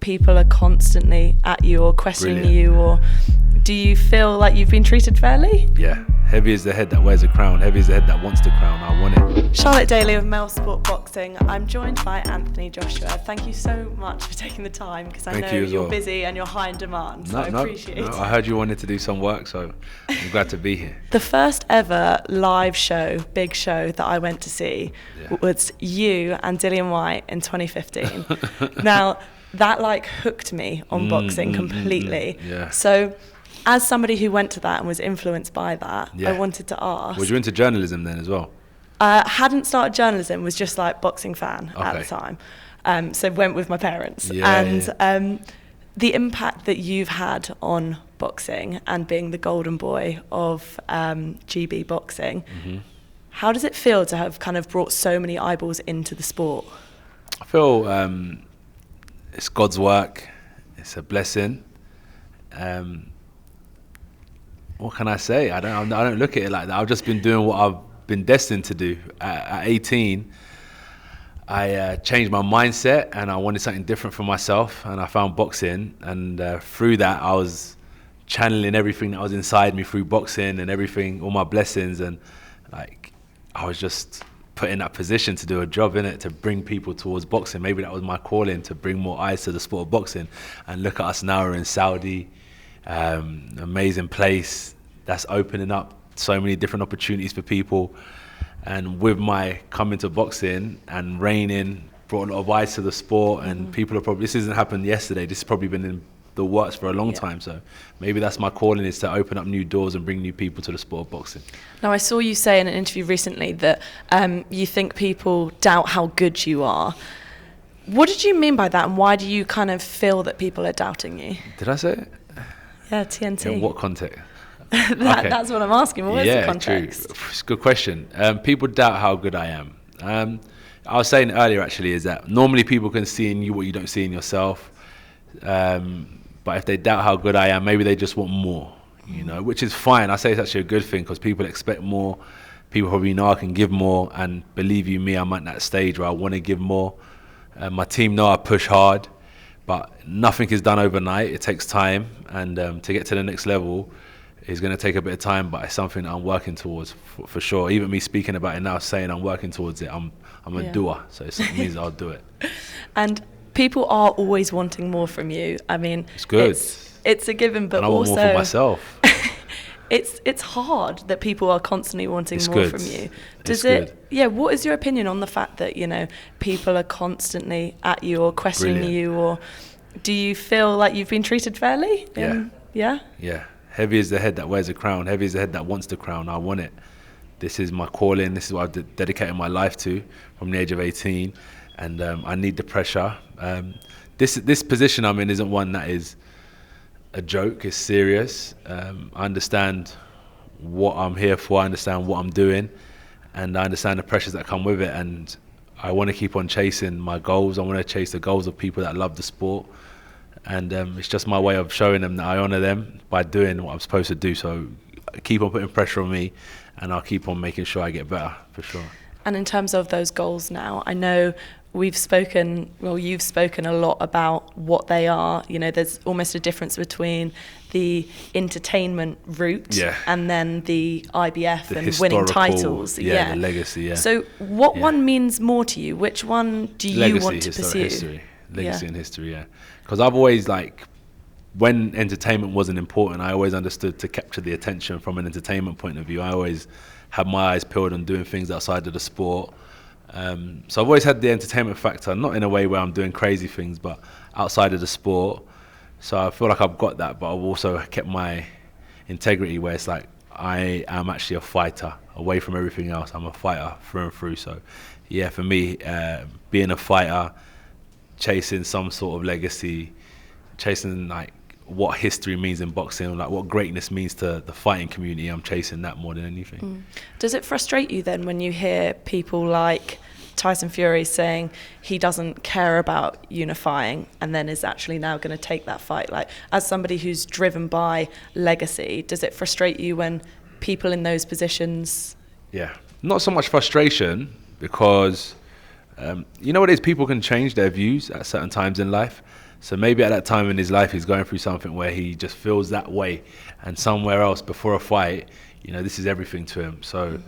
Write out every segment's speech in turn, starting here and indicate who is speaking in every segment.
Speaker 1: people are constantly at you or questioning
Speaker 2: Brilliant.
Speaker 1: you, or do you feel like you've been treated fairly?
Speaker 2: Yeah, heavy is the head that wears a crown, heavy is the head that wants the crown. I want it.
Speaker 1: Charlotte Daly of MailSport Boxing. I'm joined by Anthony Joshua. Thank you so much for taking the time, because I know you're busy and you're high in demand, so I appreciate it.
Speaker 2: I heard you wanted to do some work, so I'm glad to be here.
Speaker 1: The first ever live show, big show that I went to see was you and Dillion Whyte in 2015. Now, that like hooked me on boxing completely.
Speaker 2: Yeah.
Speaker 1: So, as somebody who went to that and was influenced by that, I wanted to ask.
Speaker 2: Was you into journalism then as well?
Speaker 1: Hadn't started journalism, was just like boxing fan at the time. So went with my parents. The impact that you've had on boxing and being the golden boy of GB boxing, how does it feel to have kind of brought so many eyeballs into the sport?
Speaker 2: I feel it's God's work. It's a blessing. What can I say? I don't look at it like that. I've just been doing what I've been destined to do. At 18, I changed my mindset and I wanted something different for myself, and I found boxing, and through that I was channeling everything that was inside me through boxing and everything, all my blessings, and like I was just put in that position to do a job in it, to bring people towards boxing. Maybe that was my calling, to bring more eyes to the sport of boxing. And look at us now, we're in Saudi. Amazing place that's opening up so many different opportunities for people, and with my coming to boxing and reigning brought a lot of eyes to the sport, and people are probably, this hasn't happened yesterday, this has probably been in the works for a long time, so maybe that's my calling, is to open up new doors and bring new people to the sport of boxing.
Speaker 1: Now, I saw you say in an interview recently that you think people doubt how good you are. What did you mean by that, and why do you kind of feel that people are doubting you?
Speaker 2: Did I say it?
Speaker 1: Yeah, TNT.
Speaker 2: In what context?
Speaker 1: That's what I'm asking. What is the context?
Speaker 2: True. It's a good question. People doubt how good I am. I was saying earlier, actually, is that normally people can see in you what you don't see in yourself. But if they doubt how good I am, maybe they just want more, you know, which is fine. I say it's actually a good thing, because people expect more. People probably know I can give more, and believe you me, I'm at that stage where I want to give more. My team know I push hard, but nothing is done overnight. It takes time, and to get to the next level is going to take a bit of time, but it's something that I'm working towards for sure. Even me speaking about it now, saying I'm working towards it, I'm a doer, so it means I'll do it. And
Speaker 1: people are always wanting more from you. I mean,
Speaker 2: it's good.
Speaker 1: It's a given, but
Speaker 2: and I
Speaker 1: also
Speaker 2: want more for myself.
Speaker 1: it's hard that people are constantly wanting more from you. What is your opinion on the fact that, you know, people are constantly at you or questioning you, or do you feel like you've been treated fairly? Yeah.
Speaker 2: Heavy is the head that wears a crown, heavy is the head that wants the crown. I want it. This is my calling, this is what I've dedicated my life to from the age of 18, and I need the pressure. This position I'm in isn't one that is a joke, it's serious. I understand what I'm here for, I understand what I'm doing, and I understand the pressures that come with it, and I want to keep on chasing my goals. I want to chase the goals of people that love the sport, and it's just my way of showing them that I honour them by doing what I'm supposed to do. So keep on putting pressure on me, and I'll keep on making sure I get better, for sure.
Speaker 1: And in terms of those goals now, I know you've spoken a lot about what they are. You know, there's almost a difference between the entertainment route and then the IBF and winning titles.
Speaker 2: The legacy, So
Speaker 1: what one means more to you? Which one do you want to pursue?
Speaker 2: Legacy and history, Because I've always, when entertainment wasn't important, I always understood to capture the attention from an entertainment point of view. I always had my eyes peeled on doing things outside of the sport. So I've always had the entertainment factor, not in a way where I'm doing crazy things, but outside of the sport. So I feel like I've got that, but I've also kept my integrity, where it's like I am actually a fighter away from everything else. I'm a fighter through and through. So for me, being a fighter, chasing some sort of legacy, chasing what history means in boxing, what greatness means to the fighting community, I'm chasing that more than anything.
Speaker 1: Does it frustrate you then when you hear people like Tyson Fury saying he doesn't care about unifying, and then is actually now going to take that fight? As somebody who's driven by legacy, does it frustrate you when people in those positions?
Speaker 2: Not so much frustration, because you know what it is, people can change their views at certain times in life, So maybe at that time in his life, he's going through something where he just feels that way, and somewhere else before a fight, you know, this is everything to him. So,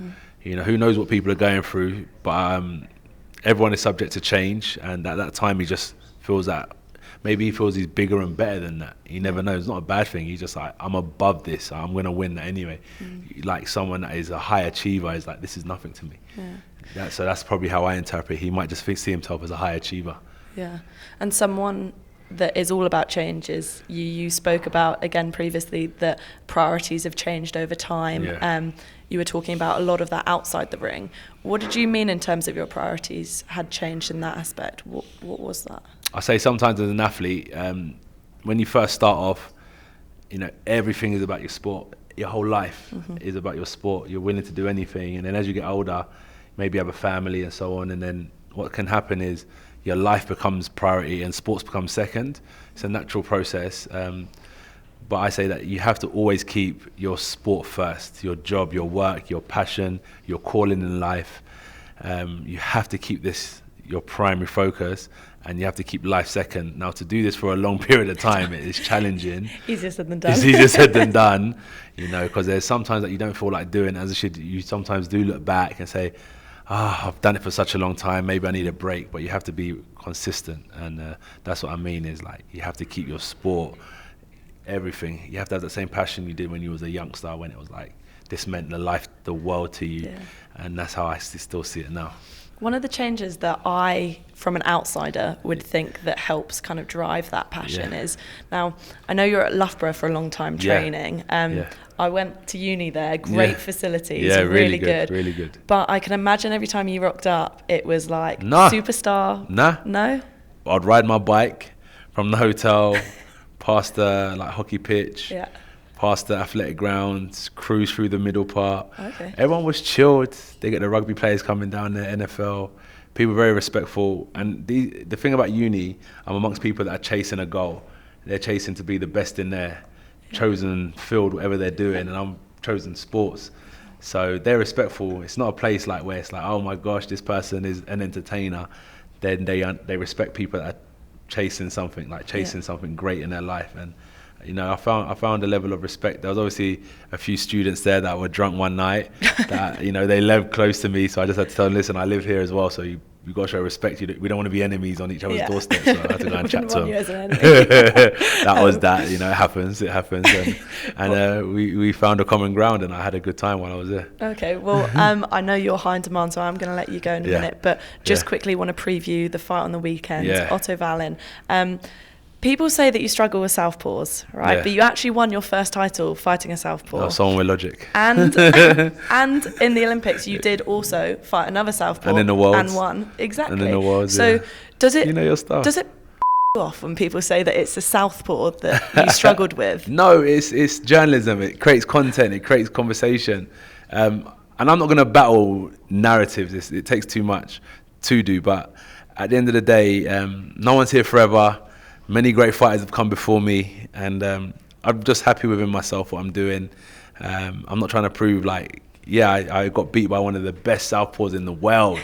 Speaker 2: you know, who knows what people are going through, but everyone is subject to change, and at that time he just feels that maybe he feels he's bigger and better than that. You never know. It's not a bad thing. He's just like, I'm above this. I'm going to win that anyway. Like someone that is a high achiever is like, this is nothing to me. So that's probably how I interpret. He might just see himself as a high achiever. Yeah.
Speaker 1: And someone that is all about change is you spoke about again previously that priorities have changed over time. You were talking about a lot of that outside the ring. What did you mean in terms of your priorities had changed in that aspect? What was that?
Speaker 2: I say sometimes as an athlete, when you first start off, you know, everything is about your sport. Your whole life is about your sport. You're willing to do anything. And then as you get older, maybe you have a family and so on. And then what can happen is your life becomes priority and sports becomes second. It's a natural process. But I say that you have to always keep your sport first, your job, your work, your passion, your calling in life. You have to keep this your primary focus, and you have to keep life second. Now, to do this for a long period of time, it is challenging.
Speaker 1: Easier said than done.
Speaker 2: It's easier said than done, you know, because there's sometimes that you don't feel like doing as you sometimes do look back and say, I've done it for such a long time, maybe I need a break, but you have to be consistent. And that's what I mean is like, you have to keep your sport, everything. You have to have that same passion you did when you was a youngster, when it was like, this meant the world to you. And that's how I still see it now.
Speaker 1: One of the changes that I, from an outsider, would think that helps kind of drive that passion is, now, I know you're at Loughborough for a long time training. I went to uni there, great facilities, really good.
Speaker 2: Really good.
Speaker 1: But I can imagine every time you rocked up, it was like superstar. No?
Speaker 2: I'd ride my bike from the hotel past the hockey pitch. Past the athletic grounds, cruise through the middle part. Everyone was chilled. They get the rugby players coming down there, NFL. People were very respectful. And the thing about uni, I'm amongst people that are chasing a goal. They're chasing to be the best in their chosen field, whatever they're doing, and I'm chosen sports. So they're respectful. It's not a place like where it's like, oh my gosh, this person is an entertainer. Then they respect people that are chasing something, something great in their life. And you know, I found a level of respect. There was obviously a few students there that were drunk one night that, you know, they lived close to me. So I just had to tell them, listen, I live here as well. So you got to show respect. We don't want to be enemies on each other's doorstep. So I had to go and chat to them. That was that, you know, it happens. And we found a common ground, and I had a good time while I was there.
Speaker 1: Okay, well, I know you're high in demand, so I'm going to let you go in a minute. But just quickly want to preview the fight on the weekend, Otto Wallin. People say that you struggle with southpaws, right? But you actually won your first title fighting a southpaw.
Speaker 2: Oh, someone with logic.
Speaker 1: And in the Olympics, you did also fight another southpaw.
Speaker 2: And in the worlds.
Speaker 1: And won. Exactly.
Speaker 2: And in the worlds,
Speaker 1: so does it,
Speaker 2: you know your stuff.
Speaker 1: Does it off when people say that it's a southpaw that you struggled with?
Speaker 2: No, it's journalism. It creates content. It creates conversation. And I'm not going to battle narratives. It takes too much to do. But at the end of the day, no one's here forever. Many great fighters have come before me, and I'm just happy within myself what I'm doing. I'm not trying to prove I got beat by one of the best southpaws in the world.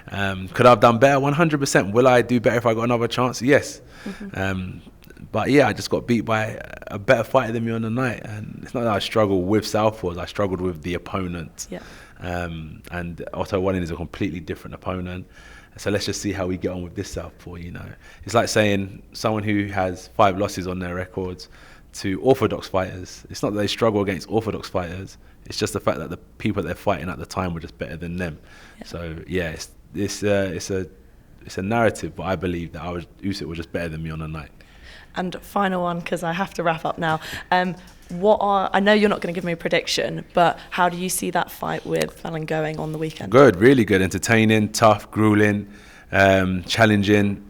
Speaker 2: Could I have done better? 100%. Will I do better if I got another chance? Yes. But I just got beat by a better fighter than me on the night. And it's not that I struggle with southpaws. I struggled with the opponent. And Otto Wallin is a completely different opponent. So let's just see how we get on with this southpaw, you know. It's like saying someone who has 5 losses on their records to orthodox fighters. It's not that they struggle against orthodox fighters. It's just the fact that the people they're fighting at the time were just better than them. So it's a narrative, but I believe that Usyk was just better than me on the night.
Speaker 1: And final one, because I have to wrap up now. I know you're not going to give me a prediction, but how do you see that fight with Wallin going on the weekend?
Speaker 2: Good, really good, entertaining, tough, grueling, challenging,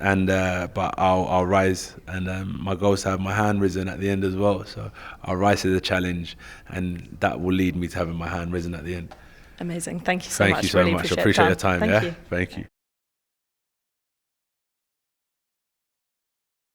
Speaker 2: and but I'll rise, and my goal is to have my hand risen at the end as well. So I'll rise to the challenge, and that will lead me to having my hand risen at the end.
Speaker 1: Amazing, thank you so much.
Speaker 2: Thank you so much. I appreciate your time. Thank you.